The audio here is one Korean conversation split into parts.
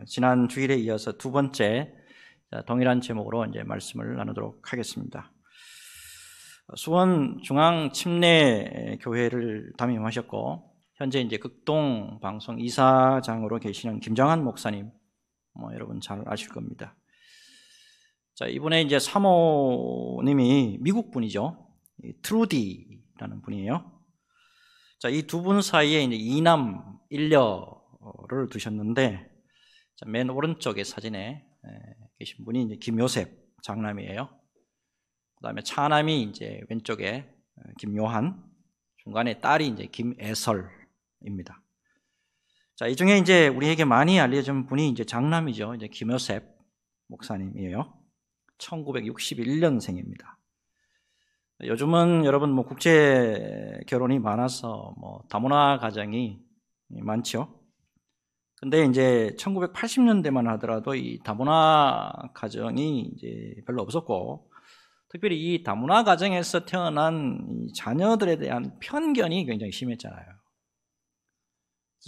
지난 주일에 이어서 두 번째 동일한 제목으로 이제 말씀을 나누도록 하겠습니다. 수원 중앙 침례 교회를 담임하셨고 현재 이제 극동 방송 이사장으로 계시는 김정한 목사님, 여러분 잘 아실 겁니다. 자, 이번에 이제 사모님이 미국 분이죠. 트루디라는 분이에요. 자, 이 두 분 사이에 이제 이남 일녀를 두셨는데, 자, 맨 오른쪽의 사진에 계신 분이 이제 김요셉 장남이에요. 그 다음에 차남이 이제 왼쪽에 김요한, 중간에 딸이 이제 김애설입니다. 자, 이 중에 이제 우리에게 많이 알려진 분이 이제 장남이죠. 이제 김요셉 목사님이에요. 1961년생입니다. 요즘은 여러분 국제 결혼이 많아서 다문화 가정이 많죠. 근데 이제 1980년대만 하더라도 이 다문화 가정이 이제 별로 없었고, 특별히 이 다문화 가정에서 태어난 이 자녀들에 대한 편견이 굉장히 심했잖아요.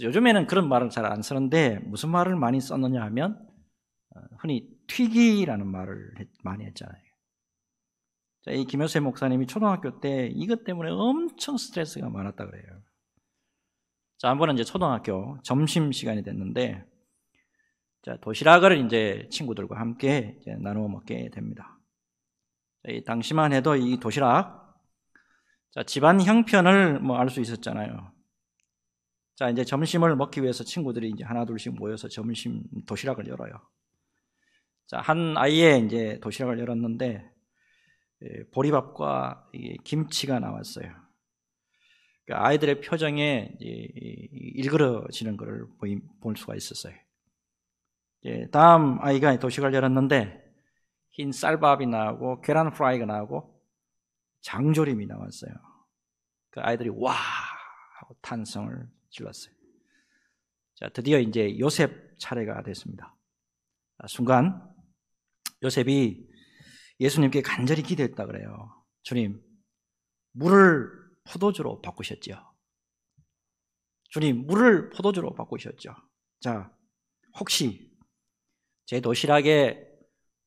요즘에는 그런 말을 잘 안 쓰는데 무슨 말을 많이 썼느냐 하면 흔히 튀기라는 말을 많이 했잖아요. 자, 이 김효세 목사님이 초등학교 때 이것 때문에 엄청 스트레스가 많았다 그래요. 자, 한 번은 이제 초등학교 점심 시간이 됐는데, 자, 도시락을 이제 친구들과 함께 이제 나누어 먹게 됩니다. 자, 이 당시만 해도 이 도시락, 자, 집안 형편을 알 수 있었잖아요. 자, 이제 점심을 먹기 위해서 친구들이 이제 하나 둘씩 모여서 점심 도시락을 열어요. 자, 한 아이의 이제 도시락을 열었는데 보리밥과 김치가 나왔어요. 아이들의 표정에 일그러지는 것을 볼 수가 있었어요. 다음 아이가 도시락을 열었는데 흰 쌀밥이 나오고 계란 프라이가 나오고 장조림이 나왔어요. 그 아이들이 와 하고 탄성을 질렀어요. 자, 드디어 이제 요셉 차례가 됐습니다. 순간 요셉이 예수님께 간절히 기도했다 그래요. 주님, 물을 포도주로 바꾸셨죠. 주님, 물을 포도주로 바꾸셨죠. 자, 혹시 제 도시락에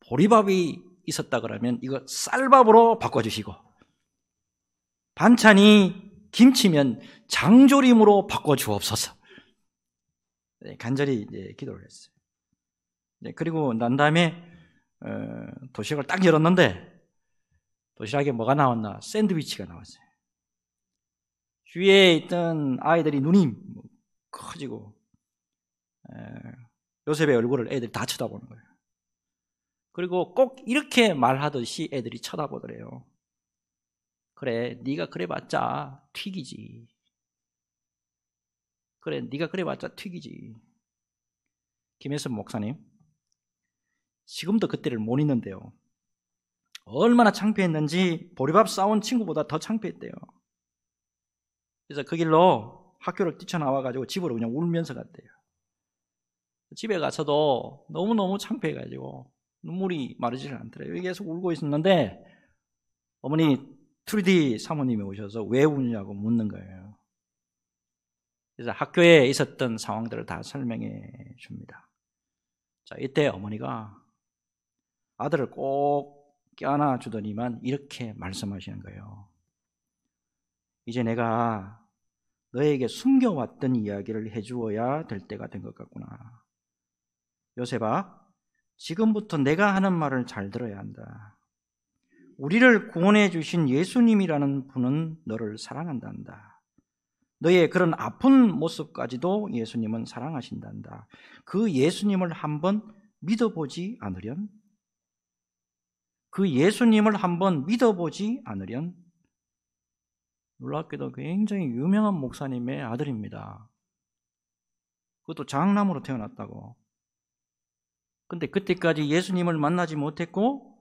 보리밥이 있었다 그러면 이거 쌀밥으로 바꿔주시고, 반찬이 김치면 장조림으로 바꿔주옵소서. 네, 간절히 이제 기도를 했어요. 네, 그리고 난 다음에 도시락을 딱 열었는데 도시락에 뭐가 나왔나? 샌드위치가 나왔어요. 주위에 있던 아이들이 눈이 커지고 요셉의 얼굴을 애들이 다 쳐다보는 거예요. 그리고 꼭 이렇게 말하듯이 애들이 쳐다보더래요. 그래, 네가 그래봤자 튀기지. 그래, 네가 그래봤자 튀기지. 김혜선 목사님, 지금도 그때를 못 잊는데요. 얼마나 창피했는지 보리밥 싸온 친구보다 더 창피했대요. 그래서 그 길로 학교를 뛰쳐나와가지고 집으로 그냥 울면서 갔대요. 집에 가서도 너무너무 창피해가지고 눈물이 마르지를 않더래요. 계속 울고 있었는데 어머니 트루디 사모님이 오셔서 왜 우냐고 묻는 거예요. 그래서 학교에 있었던 상황들을 다 설명해 줍니다. 자, 이때 어머니가 아들을 꼭 껴안아 주더니만 이렇게 말씀하시는 거예요. 이제 내가 너에게 숨겨왔던 이야기를 해주어야 될 때가 된 것 같구나. 요셉아, 지금부터 내가 하는 말을 잘 들어야 한다. 우리를 구원해 주신 예수님이라는 분은 너를 사랑한단다. 너의 그런 아픈 모습까지도 예수님은 사랑하신단다. 그 예수님을 한번 믿어보지 않으련? 그 예수님을 한번 믿어보지 않으련? 놀랍게도 굉장히 유명한 목사님의 아들입니다. 그것도 장남으로 태어났다고. 근데 그때까지 예수님을 만나지 못했고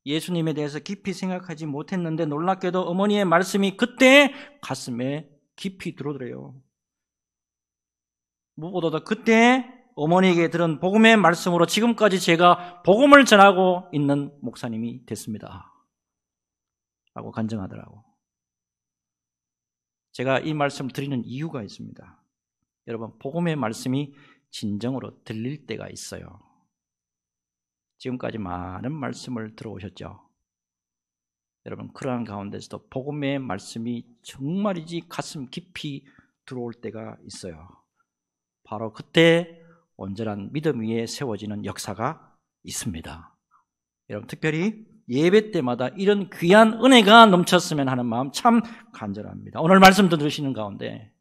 예수님에 대해서 깊이 생각하지 못했는데 놀랍게도 어머니의 말씀이 그때 가슴에 깊이 들어오더래요. 무엇보다도 그때 어머니에게 들은 복음의 말씀으로 지금까지 제가 복음을 전하고 있는 목사님이 됐습니다. 라고 간증하더라고. 제가 이 말씀을 드리는 이유가 있습니다. 여러분, 복음의 말씀이 진정으로 들릴 때가 있어요. 지금까지 많은 말씀을 들어오셨죠. 여러분, 그러한 가운데서도 복음의 말씀이 정말이지 가슴 깊이 들어올 때가 있어요. 바로 그때 온전한 믿음 위에 세워지는 역사가 있습니다. 여러분, 특별히 예배 때마다 이런 귀한 은혜가 넘쳤으면 하는 마음 참 간절합니다. 오늘 말씀 들으시는 가운데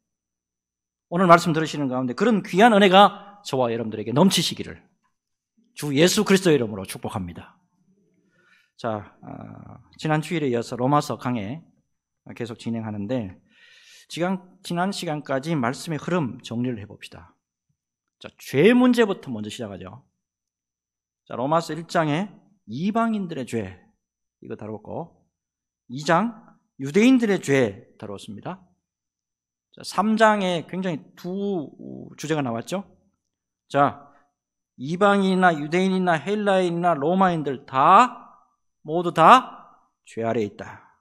그런 귀한 은혜가 저와 여러분들에게 넘치시기를 주 예수 그리스도의 이름으로 축복합니다. 자, 지난 주일에 이어서 로마서 강해 계속 진행하는데 지난 시간까지 말씀의 흐름 정리를 해봅시다. 자, 죄 문제부터 먼저 시작하죠. 자, 로마서 1장에 이방인들의 죄 이거 다뤘고 2장 유대인들의 죄 다뤘습니다. 자, 3장에 굉장히 두 주제가 나왔죠. 자, 이방인이나 유대인이나 헬라인이나 로마인들 모두 다 죄 아래에 있다.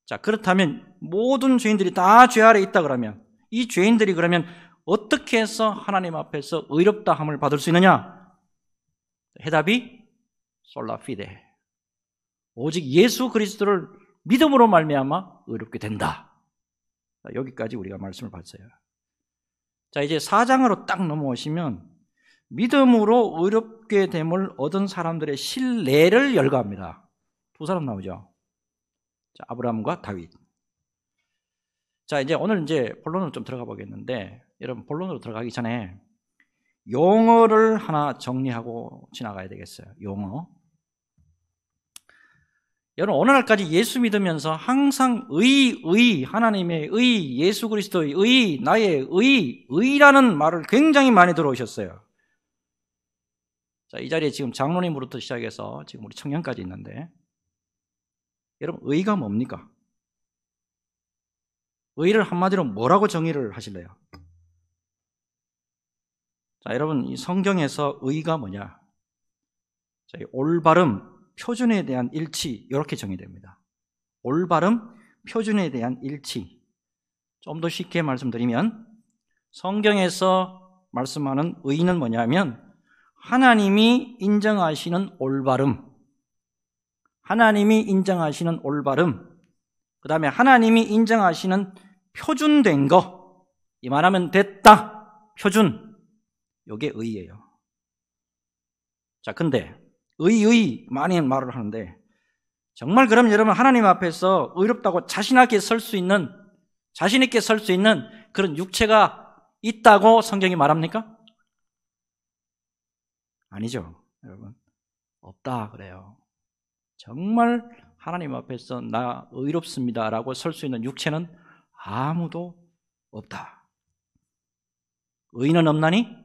자, 그렇다면 모든 죄인들이 다 죄 아래에 있다 그러면 이 죄인들이 그러면 어떻게 해서 하나님 앞에서 의롭다함을 받을 수 있느냐? 해답이 솔라 피데. 오직 예수 그리스도를 믿음으로 말미암아 의롭게 된다. 자, 여기까지 우리가 말씀을 봤어요. 자, 이제 4장으로 딱 넘어오시면 믿음으로 의롭게 됨을 얻은 사람들의 신뢰를 열거합니다. 두 사람 나오죠. 자, 아브라함과 다윗. 자, 이제 오늘 이제 본론으로 좀 들어가 보겠는데, 여러분 본론으로 들어가기 전에 용어를 하나 정리하고 지나가야 되겠어요. 용어. 여러분 오늘날까지 예수 믿으면서 항상 하나님의 예수 그리스도의 나의 의라는 말을 굉장히 많이 들어오셨어요. 자, 이 자리에 지금 장로님으로부터 시작해서 지금 우리 청년까지 있는데, 여러분 의가 뭡니까? 의를 한마디로 뭐라고 정의를 하실래요? 자, 여러분 이 성경에서 의가 뭐냐? 자, 올바름, 표준에 대한 일치 이렇게 정의됩니다. 올바름, 표준에 대한 일치. 좀 더 쉽게 말씀드리면 성경에서 말씀하는 의는 뭐냐면 하나님이 인정하시는 올바름, 그 다음에 하나님이 인정하시는 표준된 거, 이만하면 됐다, 표준, 이게 의예요. 자, 근데 많이 말을 하는데 정말 그럼 여러분 하나님 앞에서 의롭다고 자신 있게 설 수 있는 그런 육체가 있다고 성경이 말합니까? 아니죠, 여러분. 없다 그래요. 정말 하나님 앞에서 나 의롭습니다라고 설 수 있는 육체는 아무도 없다. 의인은 없나니?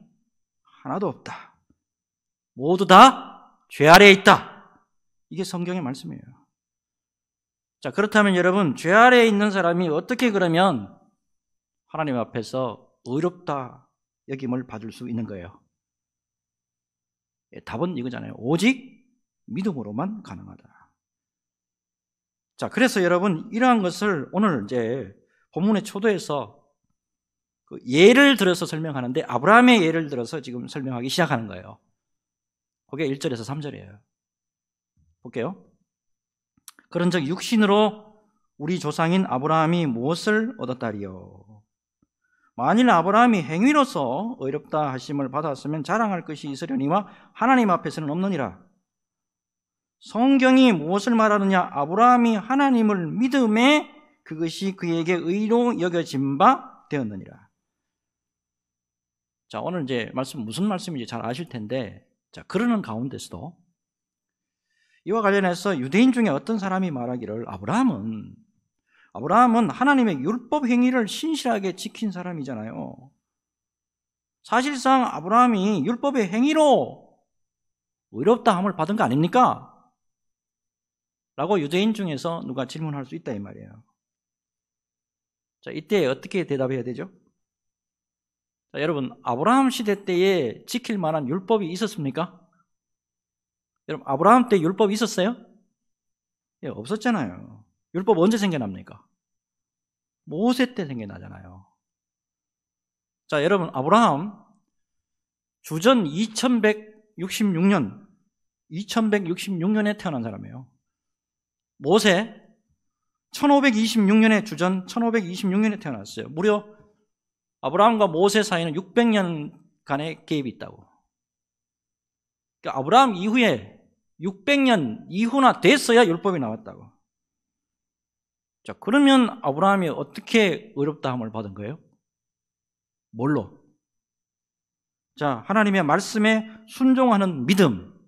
하나도 없다. 모두 다 죄 아래에 있다. 이게 성경의 말씀이에요. 자, 그렇다면 여러분 죄 아래에 있는 사람이 어떻게 그러면 하나님 앞에서 의롭다 여김을 받을 수 있는 거예요? 답은 이거잖아요. 오직 믿음으로만 가능하다. 자, 그래서 여러분 이러한 것을 오늘 이제 본문의 초도에서 예를 들어서 설명하는데 아브라함의 예를 들어서 지금 설명하기 시작하는 거예요. 그게 1절에서 3절이에요. 볼게요. 그런즉 육신으로 우리 조상인 아브라함이 무엇을 얻었다리요? 만일 아브라함이 행위로서 의롭다 하심을 받았으면 자랑할 것이 있으려니와 하나님 앞에서는 없느니라. 성경이 무엇을 말하느냐? 아브라함이 하나님을 믿음에 그것이 그에게 의로 여겨진 바 되었느니라. 자, 오늘 이제 말씀 무슨 말씀인지 잘 아실 텐데, 자, 그러는 가운데서도 이와 관련해서 유대인 중에 어떤 사람이 말하기를 아브라함은 하나님의 율법 행위를 신실하게 지킨 사람이잖아요. 사실상 아브라함이 율법의 행위로 의롭다함을 받은 거 아닙니까? 라고 유대인 중에서 누가 질문할 수 있다 이 말이에요. 자, 이때 어떻게 대답해야 되죠? 자, 여러분 아브라함 시대 때에 지킬 만한 율법이 있었습니까? 여러분 아브라함 때 율법이 있었어요? 예, 없었잖아요. 율법 언제 생겨납니까? 모세 때 생겨나잖아요. 자, 여러분 아브라함 주전 2166년에 태어난 사람이에요. 모세 1526년에 주전 1526년에 태어났어요. 무려 아브라함과 모세 사이는 600년간의 갭이 있다고. 그러니까 아브라함 이후에 600년 이후나 됐어야 율법이 나왔다고. 자, 그러면 아브라함이 어떻게 의롭다함을 받은 거예요? 뭘로? 자, 하나님의 말씀에 순종하는 믿음.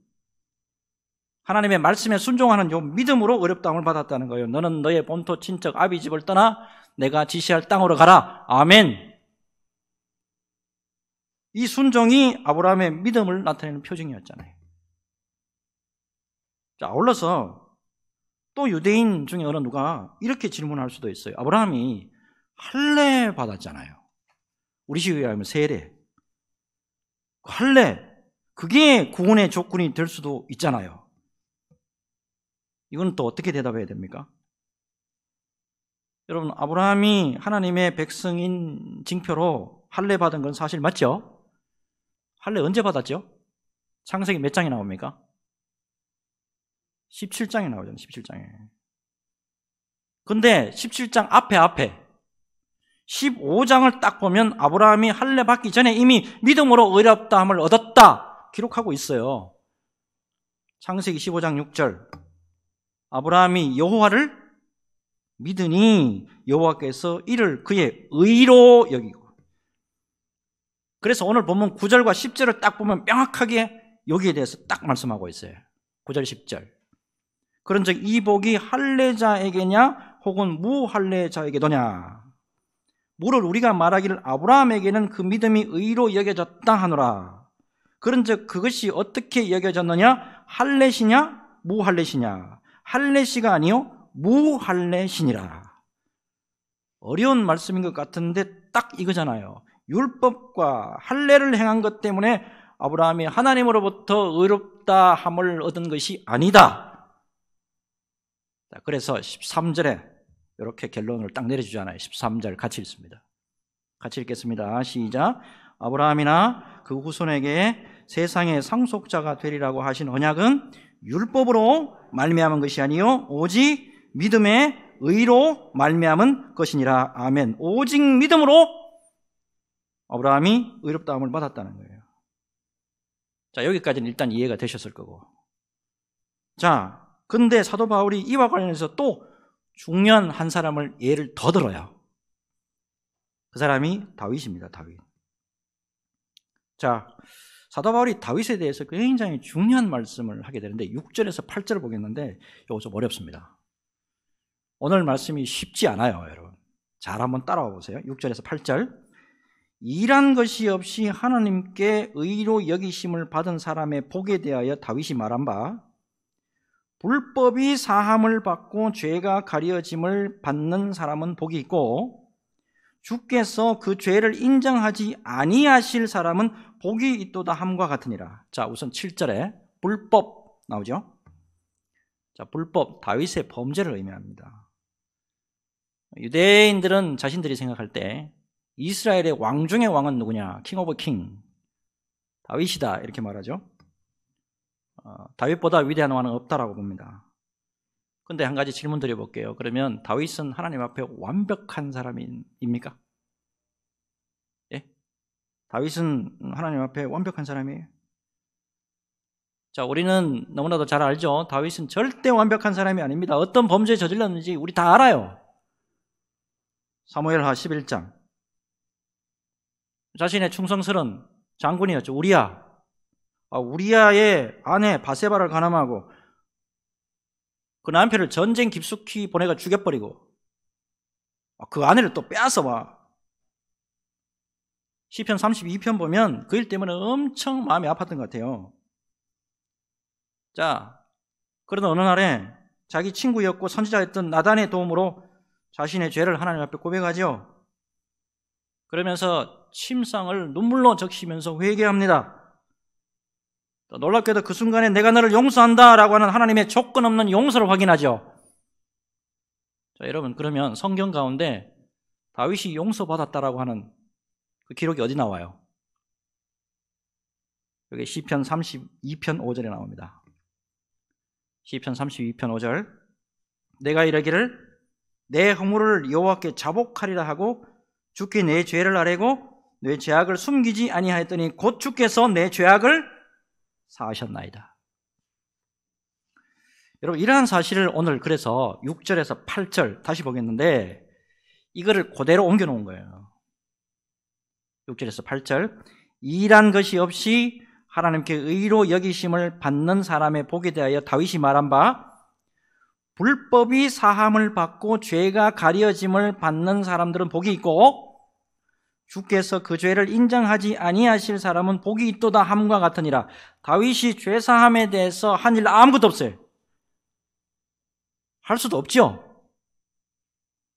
하나님의 말씀에 순종하는 요 믿음으로 의롭다함을 받았다는 거예요. 너는 너의 본토 친척 아비 집을 떠나 내가 지시할 땅으로 가라. 아멘. 이 순종이 아브라함의 믿음을 나타내는 표징이었잖아요. 자, 아울러서 또 유대인 중에 어느 누가 이렇게 질문할 수도 있어요. 아브라함이 할례 받았잖아요. 우리 식으로 하면 세례. 할례, 그게 구원의 조건이 될 수도 있잖아요. 이건 또 어떻게 대답해야 됩니까? 여러분, 아브라함이 하나님의 백성인 징표로 할례 받은 건 사실 맞죠? 할례 언제 받았죠? 창세기 몇 장에 나옵니까? 17장에 나오잖아요. 17장에. 근데 17장 앞에 15장을 딱 보면 아브라함이 할례 받기 전에 이미 믿음으로 의롭다함을 얻었다 기록하고 있어요. 창세기 15장 6절. 아브라함이 여호와를 믿으니 여호와께서 이를 그의 의로 여기고. 그래서 오늘 보면 9절과 10절을 딱 보면 명확하게 여기에 대해서 딱 말씀하고 있어요. 9절 10절. 그런즉 이 복이 할례자에게냐 혹은 무할례자에게도냐. 무를 우리가 말하기를 아브라함에게는 그 믿음이 의로 여겨졌다 하노라. 그런즉 그것이 어떻게 여겨졌느냐? 할례시냐 무할례시냐. 할례시가 아니요 무할례시니라. 어려운 말씀인 것 같은데 딱 이거잖아요. 율법과 할례를 행한 것 때문에 아브라함이 하나님으로부터 의롭다 함을 얻은 것이 아니다. 그래서 13절에 이렇게 결론을 딱 내려주잖아요. 13절 같이 읽습니다. 같이 읽겠습니다. 시작. 아브라함이나 그 후손에게 세상의 상속자가 되리라고 하신 언약은 율법으로 말미암은 것이 아니요 오직 믿음의 의로 말미암은 것이니라. 아멘. 오직 믿음으로 아브라함이 의롭다함을 받았다는 거예요. 자, 여기까지는 일단 이해가 되셨을 거고. 자, 근데 사도 바울이 이와 관련해서 또 중요한 한 사람을 예를 더 들어요. 그 사람이 다윗입니다. 다윗. 자, 사도 바울이 다윗에 대해서 굉장히 중요한 말씀을 하게 되는데 6절에서 8절을 보겠는데 이거 좀 어렵습니다. 오늘 말씀이 쉽지 않아요, 여러분. 잘 한번 따라와 보세요. 6절에서 8절. 일한 것이 없이 하나님께 의로 여기심을 받은 사람의 복에 대하여 다윗이 말한 바, 불법이 사함을 받고 죄가 가려짐을 받는 사람은 복이 있고 주께서 그 죄를 인정하지 아니하실 사람은 복이 있도다 함과 같으니라. 자, 우선 7절에 불법 나오죠. 자, 불법, 다윗의 범죄를 의미합니다. 유대인들은 자신들이 생각할 때 이스라엘의 왕 중의 왕은 누구냐? king of king, 다윗이다 이렇게 말하죠. 다윗보다 위대한 왕은 없다라고 봅니다. 그런데 한 가지 질문 드려볼게요. 그러면 다윗은 하나님 앞에 완벽한 사람입니까? 예? 다윗은 하나님 앞에 완벽한 사람이에요? 자, 우리는 너무나도 잘 알죠. 다윗은 절대 완벽한 사람이 아닙니다. 어떤 범죄에 저질렀는지 우리 다 알아요. 사무엘하 11장. 자신의 충성스러운 장군이었죠. 우리야. 우리야의 아내 바세바를 간음하고 그 남편을 전쟁 깊숙이 보내가 죽여버리고 그 아내를 또 빼앗아 와. 시편 32편 보면 그 일 때문에 엄청 마음이 아팠던 것 같아요. 자, 그러던 어느 날에 자기 친구였고 선지자였던 나단의 도움으로 자신의 죄를 하나님 앞에 고백하죠. 그러면서 침상을 눈물로 적시면서 회개합니다. 또 놀랍게도 그 순간에 내가 너를 용서한다라고 하는 하나님의 조건 없는 용서를 확인하죠. 자, 여러분, 그러면 성경 가운데 다윗이 용서받았다라고 하는 그 기록이 어디 나와요? 여기 시편 32편 5절에 나옵니다. 시편 32편 5절. 내가 이르기를 내 허물을 여호와께 자복하리라 하고 주께 내 죄를 아뢰고 내 죄악을 숨기지 아니하였더니 곧 주께서 내 죄악을 사하셨나이다. 여러분, 이러한 사실을 오늘 그래서 6절에서 8절 다시 보겠는데 이거를 그대로 옮겨놓은 거예요. 6절에서 8절. 일한 것이 없이 하나님께 의로 여기심을 받는 사람의 복에 대하여 다윗이 말한 바, 불법이 사함을 받고 죄가 가려짐을 받는 사람들은 복이 있고 주께서 그 죄를 인정하지 아니하실 사람은 복이 있도다 함과 같으니라. 다윗이 죄사함에 대해서 한 일 아무것도 없어요. 할 수도 없죠.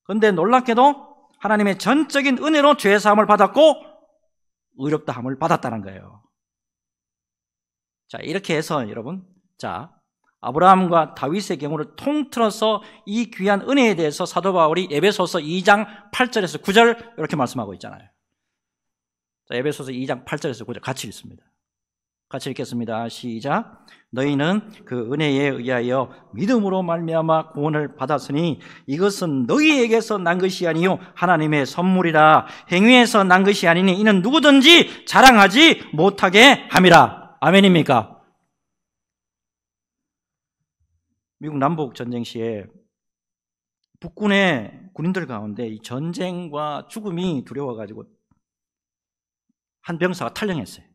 그런데 놀랍게도 하나님의 전적인 은혜로 죄사함을 받았고 의롭다함을 받았다는 거예요. 자, 이렇게 해서 여러분, 자, 아브라함과 다윗의 경우를 통틀어서 이 귀한 은혜에 대해서 사도 바울이 에베소서 2장 8절에서 9절 이렇게 말씀하고 있잖아요. 자, 에베소서 2장 8절에서 9절 같이 읽습니다. 같이 읽겠습니다. 시작. 너희는 그 은혜에 의하여 믿음으로 말미암아 구원을 받았으니 이것은 너희에게서 난 것이 아니요 하나님의 선물이라. 행위에서 난 것이 아니니 이는 누구든지 자랑하지 못하게 함이라. 아멘입니까? 미국 남북 전쟁 시에 북군의 군인들 가운데 이 전쟁과 죽음이 두려워가지고 한 병사가 탈영했어요.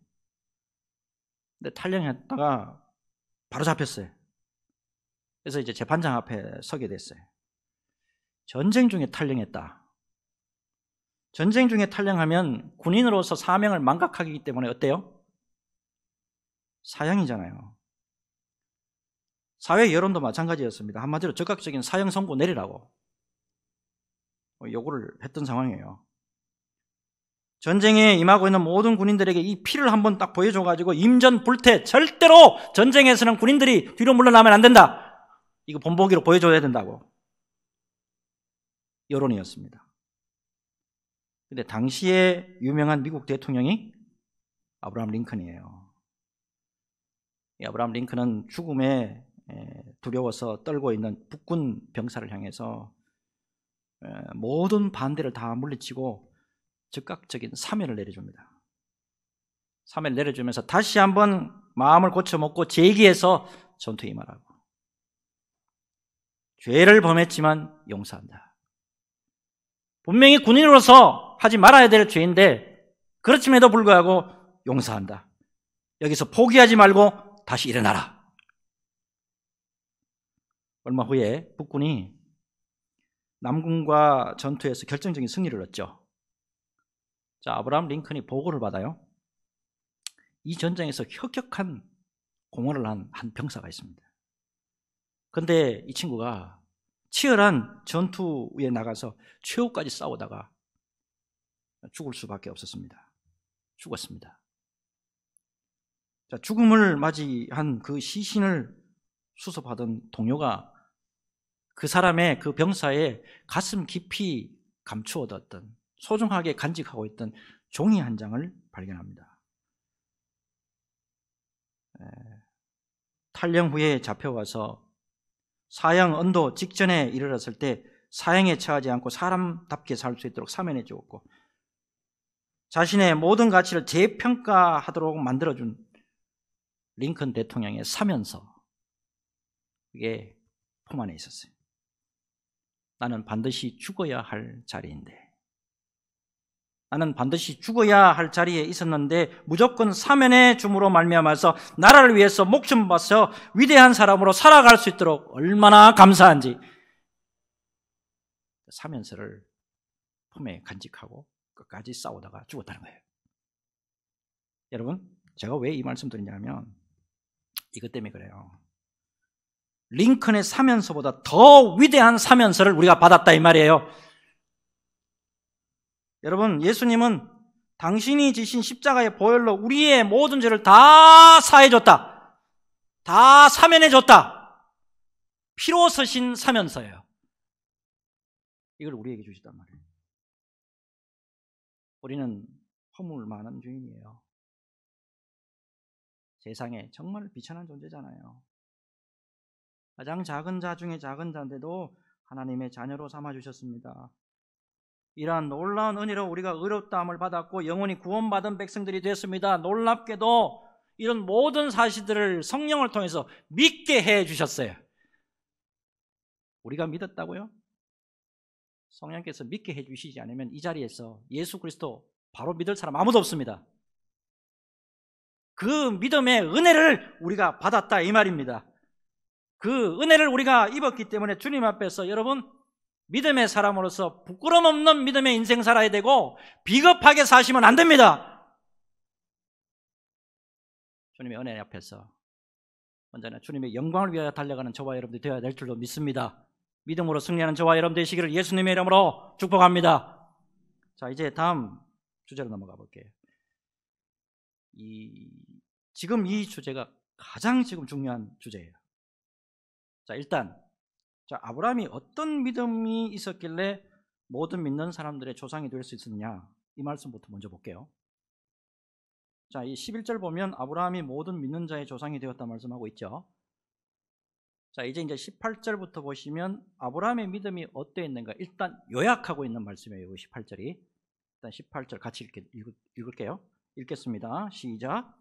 근데 탈영했다가 바로 잡혔어요. 그래서 이제 재판장 앞에 서게 됐어요. 전쟁 중에 탈영했다. 전쟁 중에 탈영하면 군인으로서 사명을 망각하기 때문에 어때요? 사형이잖아요. 사회 여론도 마찬가지였습니다. 한마디로 적극적인 사형 선고 내리라고 요구를 했던 상황이에요. 전쟁에 임하고 있는 모든 군인들에게 이 피를 한번 딱 보여줘가지고 임전불태, 절대로 전쟁에서는 군인들이 뒤로 물러나면 안 된다. 이거 본보기로 보여줘야 된다고 여론이었습니다. 근데 당시에 유명한 미국 대통령이 아브라함 링컨이에요. 이 아브라함 링컨은 죽음에 두려워서 떨고 있는 북군 병사를 향해서 모든 반대를 다 물리치고 즉각적인 사면을 내려줍니다. 사면을 내려주면서 다시 한번 마음을 고쳐먹고 재기해서 전투에 임하라고. 죄를 범했지만 용서한다. 분명히 군인으로서 하지 말아야 될 죄인데 그렇음에도 불구하고 용서한다. 여기서 포기하지 말고 다시 일어나라. 얼마 후에 북군이 남군과 전투에서 결정적인 승리를 얻죠. 자, 아브라함 링컨이 보고를 받아요. 이 전쟁에서 혁혁한 공헌을 한 병사가 있습니다. 그런데 이 친구가 치열한 전투에 나가서 최후까지 싸우다가 죽을 수밖에 없었습니다. 죽었습니다. 자, 죽음을 맞이한 그 시신을 수습하던 동료가 그 사람의, 그 병사의 가슴 깊이 감추어뒀던, 소중하게 간직하고 있던 종이 한 장을 발견합니다. 탈영 후에 잡혀와서 사형 언도 직전에 이르렀을 때 사형에 처하지 않고 사람답게 살 수 있도록 사면해 주었고 자신의 모든 가치를 재평가하도록 만들어준 링컨 대통령의 사면서, 그게 품 안에 있었어요. 나는 반드시 죽어야 할 자리인데, 나는 반드시 죽어야 할 자리에 있었는데 무조건 사면해 줌으로 말미암아서 나라를 위해서 목숨 바쳐 위대한 사람으로 살아갈 수 있도록 얼마나 감사한지 사면서를 품에 간직하고 끝까지 싸우다가 죽었다는 거예요. 여러분, 제가 왜 이 말씀 드리냐면 이것 때문에 그래요. 링컨의 사면서보다 더 위대한 사면서를 우리가 받았다 이 말이에요. 여러분, 예수님은 당신이 지신 십자가의 보혈로 우리의 모든 죄를 다 사해줬다. 다 사면해줬다. 피로 서신 사면서예요. 이걸 우리에게 주시단 말이에요. 우리는 허물 많은 죄인이에요. 세상에 정말 비천한 존재잖아요. 가장 작은 자 중에 작은 자인데도 하나님의 자녀로 삼아주셨습니다. 이러한 놀라운 은혜로 우리가 의롭다함을 받았고 영원히 구원받은 백성들이 됐습니다. 놀랍게도 이런 모든 사실들을 성령을 통해서 믿게 해주셨어요. 우리가 믿었다고요? 성령께서 믿게 해주시지 않으면 이 자리에서 예수 그리스도 바로 믿을 사람 아무도 없습니다. 그 믿음의 은혜를 우리가 받았다 이 말입니다. 그 은혜를 우리가 입었기 때문에 주님 앞에서 여러분 믿음의 사람으로서 부끄럼 없는 믿음의 인생 살아야 되고 비겁하게 사시면 안 됩니다. 주님의 은혜 앞에서 언제나 주님의 영광을 위하여 달려가는 저와 여러분들이 되어야 될 줄로 믿습니다. 믿음으로 승리하는 저와 여러분 되시기를 예수님의 이름으로 축복합니다. 자, 이제 다음 주제로 넘어가 볼게요. 지금 이 주제가 가장 지금 중요한 주제예요. 자, 일단 아브라함이 어떤 믿음이 있었길래 모든 믿는 사람들의 조상이 될 수 있었느냐, 이 말씀부터 먼저 볼게요. 자, 이 11절 보면 아브라함이 모든 믿는 자의 조상이 되었다 말씀하고 있죠. 자, 이제 18절부터 보시면 아브라함의 믿음이 어떠했는가 일단 요약하고 있는 말씀이에요. 18절이. 일단 18절 같이 읽을게요. 읽겠습니다. 시작.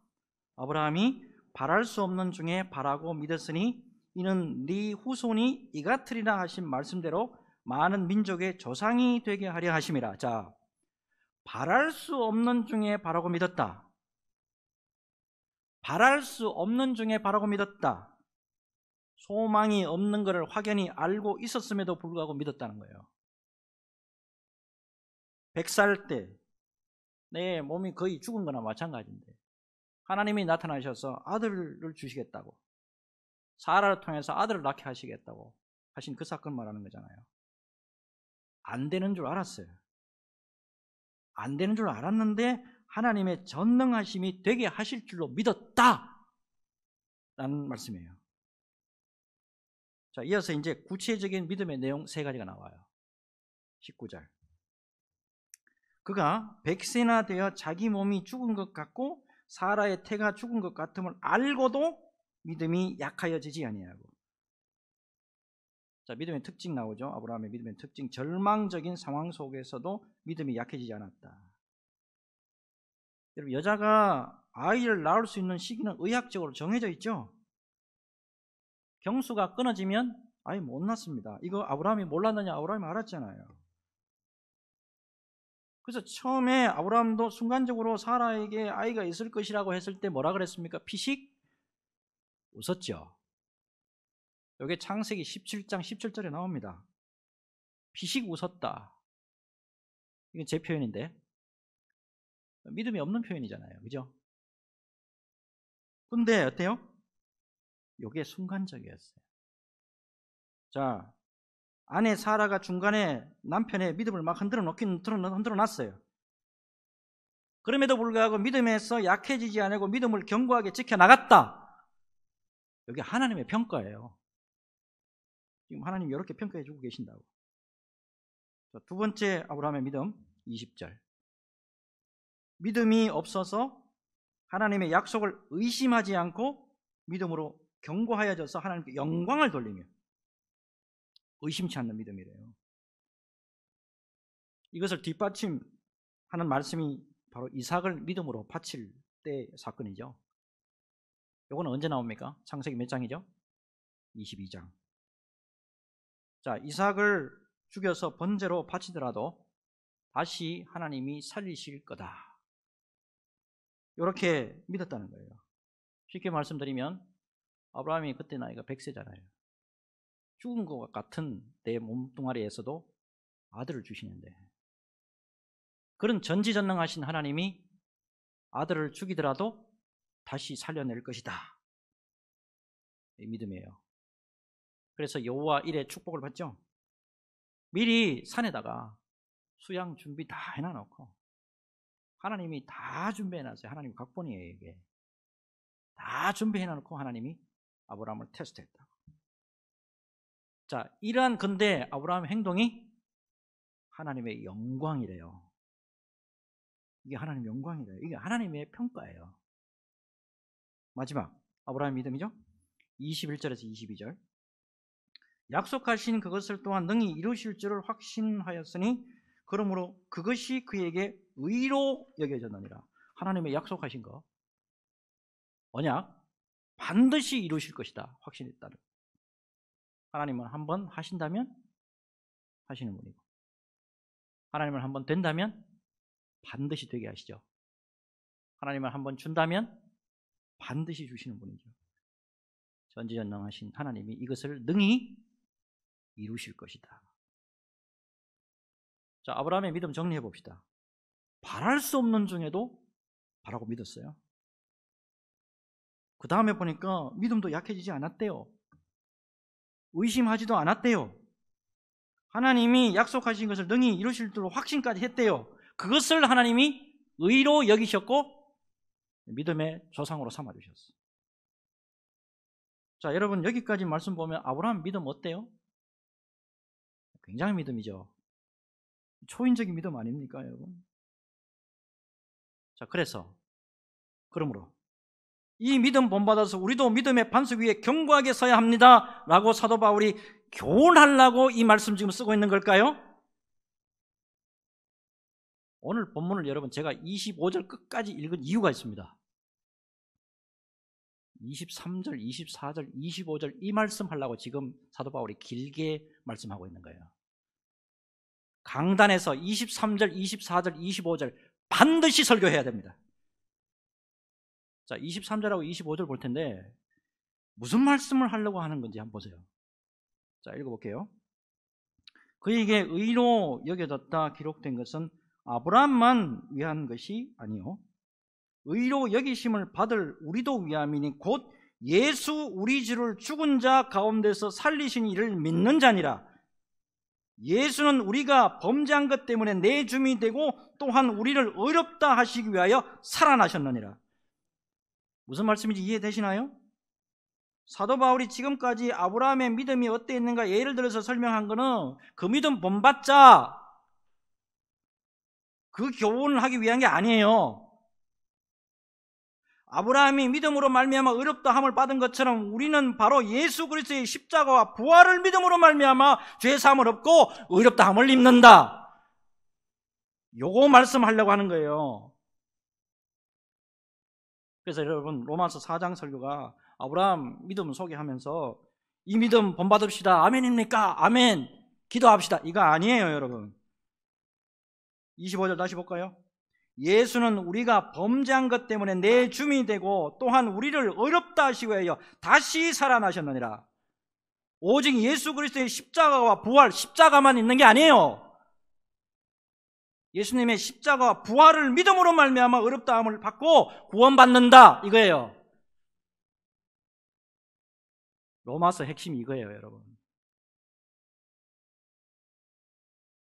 아브라함이 바랄 수 없는 중에 바라고 믿었으니 이는 네 후손이 이같으리라 하신 말씀대로 많은 민족의 조상이 되게 하려 하심이라. 자, 바랄 수 없는 중에 바라고 믿었다. 바랄 수 없는 중에 바라고 믿었다. 소망이 없는 것을 확연히 알고 있었음에도 불구하고 믿었다는 거예요. 100살 때 내 몸이 거의 죽은 거나 마찬가지인데 하나님이 나타나셔서 아들을 주시겠다고, 사라를 통해서 아들을 낳게 하시겠다고 하신 그 사건 말하는 거잖아요. 안 되는 줄 알았어요. 안 되는 줄 알았는데 하나님의 전능하심이 되게 하실 줄로 믿었다 라는 말씀이에요. 자, 이어서 이제 구체적인 믿음의 내용 세 가지가 나와요. 19절. 그가 100세나 되어 자기 몸이 죽은 것 같고 사라의 태가 죽은 것 같음을 알고도 믿음이 약하여지지 아니하고. 자, 믿음의 특징 나오죠. 아브라함의 믿음의 특징. 절망적인 상황 속에서도 믿음이 약해지지 않았다. 여러분, 여자가 아이를 낳을 수 있는 시기는 의학적으로 정해져 있죠. 경수가 끊어지면 아이 못 낳습니다. 이거 아브라함이 몰랐느냐? 아브라함이 알았잖아요. 그래서 처음에 아브라함도 순간적으로 사라에게 아이가 있을 것이라고 했을 때 뭐라 그랬습니까? 피식 웃었죠. 이게 창세기 17장 17절에 나옵니다. 피식 웃었다. 이건 제 표현인데 믿음이 없는 표현이잖아요. 그죠? 근데 어때요? 이게 순간적이었어요. 자, 아내 사라가 중간에 남편의 믿음을 막 흔들어 놨어요. 그럼에도 불구하고 믿음에서 약해지지 않고 믿음을 견고하게 지켜나갔다. 여기 하나님의 평가예요. 지금 하나님이 이렇게 평가해 주고 계신다고. 자, 두 번째 아브라함의 믿음 20절. 믿음이 없어서 하나님의 약속을 의심하지 않고 믿음으로 견고하여져서 하나님께 영광을 돌리며, 의심치 않는 믿음이래요. 이것을 뒷받침하는 말씀이 바로 이삭을 믿음으로 바칠 때 사건이죠. 이거는 언제 나옵니까? 창세기 몇 장이죠? 22장. 자, 이삭을 죽여서 번제로 바치더라도 다시 하나님이 살리실 거다. 이렇게 믿었다는 거예요. 쉽게 말씀드리면 아브라함이 그때 나이가 100세잖아요. 죽은 것 같은 내 몸뚱아리에서도 아들을 주시는데, 그런 전지전능하신 하나님이 아들을 죽이더라도 다시 살려낼 것이다. 이 믿음이에요. 그래서 여호와 일에 축복을 받죠. 미리 산에다가 수양 준비 다 해놔놓고 하나님이 다 준비해놨어요. 하나님 각본이에요. 이게 다 준비해놓고 하나님이 아브라함을 테스트했다. 자, 이러한 근데 아브라함 행동이 하나님의 영광이래요. 이게 하나님의 영광이래요. 이게 하나님의 평가예요. 마지막 아브라함의 믿음이죠. 21절에서 22절. 약속하신 그것을 또한 능히 이루실 줄을 확신하였으니 그러므로 그것이 그에게 의로 여겨졌느니라. 하나님의 약속하신 거, 언약 반드시 이루실 것이다 확신했다는. 하나님은 한번 하신다면 하시는 분이고, 하나님은 한번 된다면 반드시 되게 하시죠. 하나님은 한번 준다면 반드시 주시는 분이죠. 전지전능하신 하나님이 이것을 능히 이루실 것이다. 자, 아브라함의 믿음 정리해 봅시다. 바랄 수 없는 중에도 바라고 믿었어요. 그 다음에 보니까 믿음도 약해지지 않았대요. 의심하지도 않았대요. 하나님이 약속하신 것을 능히 이루실 줄로 확신까지 했대요. 그것을 하나님이 의로 여기셨고 믿음의 조상으로 삼아주셨어요. 자, 여러분 여기까지 말씀 보면 아브라함 믿음 어때요? 굉장히 믿음이죠. 초인적인 믿음 아닙니까, 여러분? 자, 그러므로 이 믿음 본받아서 우리도 믿음의 반석 위에 견고하게 서야 합니다 라고 사도 바울이 교훈하려고 이 말씀 지금 쓰고 있는 걸까요? 오늘 본문을 여러분 제가 25절 끝까지 읽은 이유가 있습니다. 23절, 24절, 25절 이 말씀 하려고 지금 사도 바울이 길게 말씀하고 있는 거예요. 강단에서 23절, 24절, 25절 반드시 설교해야 됩니다. 자, 23절하고 25절 볼 텐데 무슨 말씀을 하려고 하는 건지 한번 보세요. 자, 읽어볼게요. 그에게 의로 여겨졌다 기록된 것은 아브라함만 위한 것이 아니요 의로 여기심을 받을 우리도 위함이니 곧 예수 우리 주를 죽은 자 가운데서 살리신 이를 믿는 자니라. 예수는 우리가 범죄한 것 때문에 내줌이 되고 또한 우리를 의롭다 하시기 위하여 살아나셨느니라. 무슨 말씀인지 이해되시나요? 사도 바울이 지금까지 아브라함의 믿음이 어땠는가 예를 들어서 설명한 거는 그 믿음 본받자 그 교훈을 하기 위한 게 아니에요. 아브라함이 믿음으로 말미암아 의롭다 함을 받은 것처럼 우리는 바로 예수 그리스도의 십자가와 부활을 믿음으로 말미암아 죄 사함을 얻고 의롭다 함을 입는다. 요거 말씀하려고 하는 거예요. 그래서 여러분 로마서 4장 설교가 아브라함 믿음 소개하면서 이 믿음 본받읍시다. 아멘입니까? 아멘. 기도합시다. 이거 아니에요, 여러분. 25절 다시 볼까요? 예수는 우리가 범죄한 것 때문에 내줌이 되고 또한 우리를 의롭다 하시기 위하여 다시 살아나셨느니라. 오직 예수 그리스도의 십자가와 부활, 십자가만 있는 게 아니에요. 예수님의 십자가와 부활을 믿음으로 말미암아 의롭다함을 받고 구원받는다 이거예요. 로마서 핵심이 이거예요, 여러분.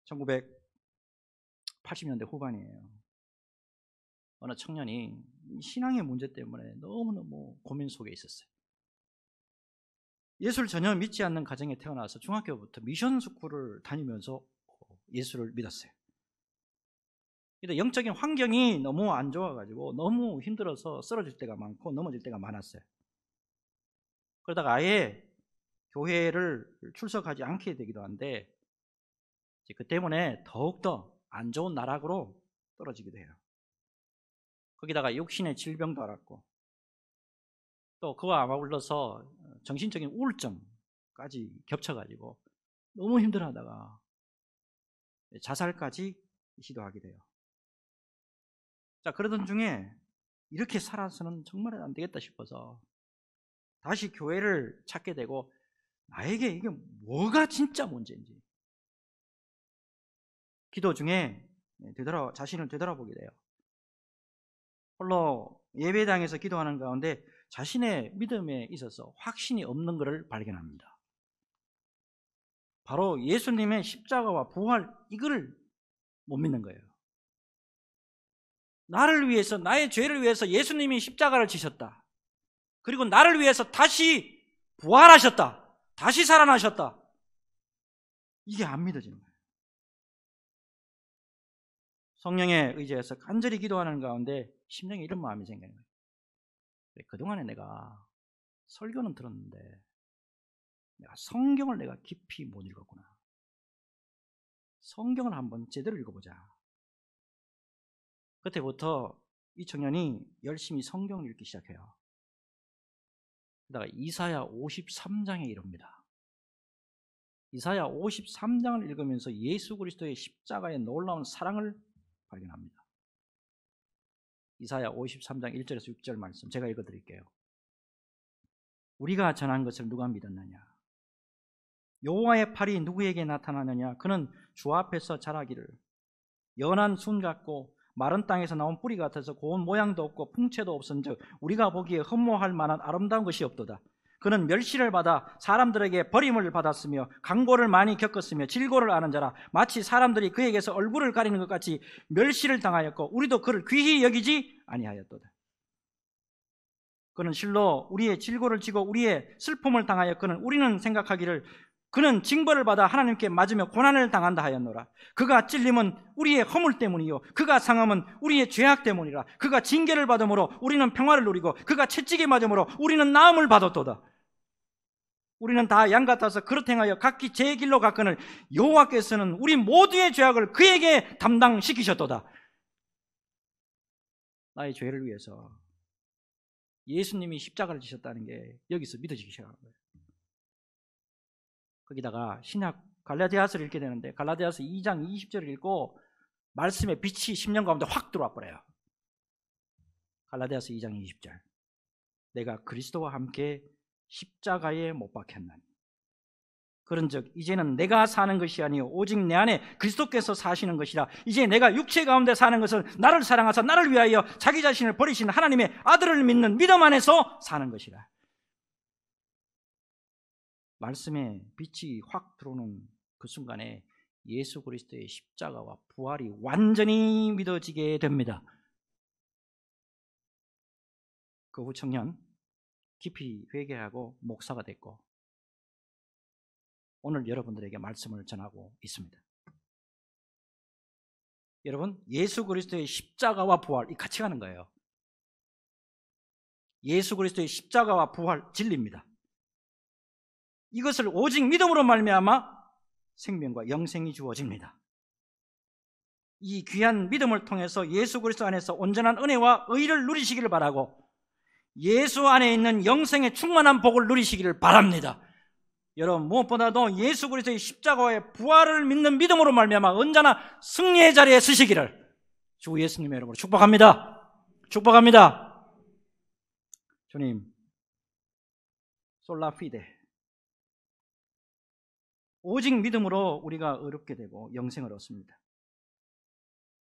1980년대 후반이에요. 어느 청년이 신앙의 문제 때문에 너무너무 고민 속에 있었어요. 예수를 전혀 믿지 않는 가정에 태어나서 중학교부터 미션 스쿨을 다니면서 예수를 믿었어요. 근데 영적인 환경이 너무 안 좋아가지고 너무 힘들어서 쓰러질 때가 많고 넘어질 때가 많았어요. 그러다가 아예 교회를 출석하지 않게 되기도 한데 그 때문에 더욱더 안 좋은 나락으로 떨어지기도 해요. 거기다가 육신의 질병도 앓았고 또 그와 아울러서 정신적인 우울증까지 겹쳐가지고 너무 힘들어하다가 자살까지 시도하게 돼요. 자, 그러던 중에 이렇게 살아서는 정말 안 되겠다 싶어서 다시 교회를 찾게 되고 나에게 이게 뭐가 진짜 문제인지 기도 중에 자신을 되돌아보게 돼요. 홀로 예배당에서 기도하는 가운데 자신의 믿음에 있어서 확신이 없는 것을 발견합니다. 바로 예수님의 십자가와 부활 이거를 못 믿는 거예요. 나를 위해서 나의 죄를 위해서 예수님이 십자가를 지셨다. 그리고 나를 위해서 다시 부활하셨다. 다시 살아나셨다. 이게 안 믿어지는 거예요. 성령에 의지해서 간절히 기도하는 가운데 심령에 이런 마음이 생기는 거예요. 그동안에 내가 설교는 들었는데 내가 성경을 내가 깊이 못 읽었구나. 성경을 한번 제대로 읽어보자. 그때부터 이 청년이 열심히 성경을 읽기 시작해요. 그러다가 이사야 53장에 이릅니다. 이사야 53장을 읽으면서 예수 그리스도의 십자가의 놀라운 사랑을 발견합니다. 이사야 53장 1절에서 6절 말씀 제가 읽어드릴게요. 우리가 전한 것을 누가 믿었느냐? 여호와의 팔이 누구에게 나타나느냐? 그는 주 앞에서 자라기를 연한 순 같고 마른 땅에서 나온 뿌리 같아서 고운 모양도 없고 풍채도 없은즉 우리가 보기에 흠모할 만한 아름다운 것이 없도다. 그는 멸시를 받아 사람들에게 버림을 받았으며 강고를 많이 겪었으며 질고를 아는 자라. 마치 사람들이 그에게서 얼굴을 가리는 것 같이 멸시를 당하였고 우리도 그를 귀히 여기지 아니하였도다. 그는 실로 우리의 질고를 지고 우리의 슬픔을 당하였거늘 우리는 생각하기를 그는 징벌을 받아 하나님께 맞으며 고난을 당한다 하였노라. 그가 찔림은 우리의 허물 때문이요 그가 상함은 우리의 죄악 때문이라. 그가 징계를 받음으로 우리는 평화를 누리고 그가 채찍에 맞음으로 우리는 나음을 받았도다. 우리는 다 양 같아서 그릇 행하여 각기 제 길로 갔거늘 여호와께서는 우리 모두의 죄악을 그에게 담당시키셨도다. 나의 죄를 위해서 예수님이 십자가를 지셨다는 게 여기서 믿어지기 시작한 거예요. 거기다가 신약 갈라디아서를 읽게 되는데 갈라디아서 2장 20절을 읽고 말씀의 빛이 10년 가운데 확 들어와 버려요. 갈라디아서 2장 20절 내가 그리스도와 함께 십자가에 못 박혔나니 그런즉 이제는 내가 사는 것이 아니요 오직 내 안에 그리스도께서 사시는 것이라. 이제 내가 육체 가운데 사는 것은 나를 사랑하사 나를 위하여 자기 자신을 버리신 하나님의 아들을 믿는 믿음 안에서 사는 것이라. 말씀에 빛이 확 들어오는 그 순간에 예수 그리스도의 십자가와 부활이 완전히 믿어지게 됩니다. 그 후 청년 깊이 회개하고 목사가 됐고 오늘 여러분들에게 말씀을 전하고 있습니다. 여러분, 예수 그리스도의 십자가와 부활, 이 같이 가는 거예요. 예수 그리스도의 십자가와 부활, 진리입니다. 이것을 오직 믿음으로 말미암아 생명과 영생이 주어집니다. 이 귀한 믿음을 통해서 예수 그리스도 안에서 온전한 은혜와 의를 누리시기를 바라고 예수 안에 있는 영생의 충만한 복을 누리시기를 바랍니다. 여러분, 무엇보다도 예수 그리스도의 십자가의 부활을 믿는 믿음으로 말미암아 언제나 승리의 자리에 서시기를 주 예수님의 이름으로 축복합니다. 축복합니다. 주님, 솔라피데, 오직 믿음으로 우리가 의롭게 되고 영생을 얻습니다.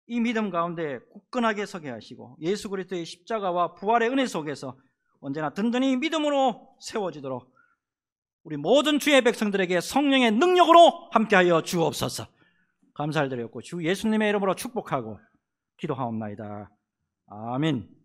이 믿음 가운데 굳건하게 서게 하시고 예수 그리스도의 십자가와 부활의 은혜 속에서 언제나 든든히 믿음으로 세워지도록 우리 모든 주의 백성들에게 성령의 능력으로 함께하여 주옵소서. 감사를 드렸고 주 예수님의 이름으로 축복하고 기도하옵나이다. 아멘.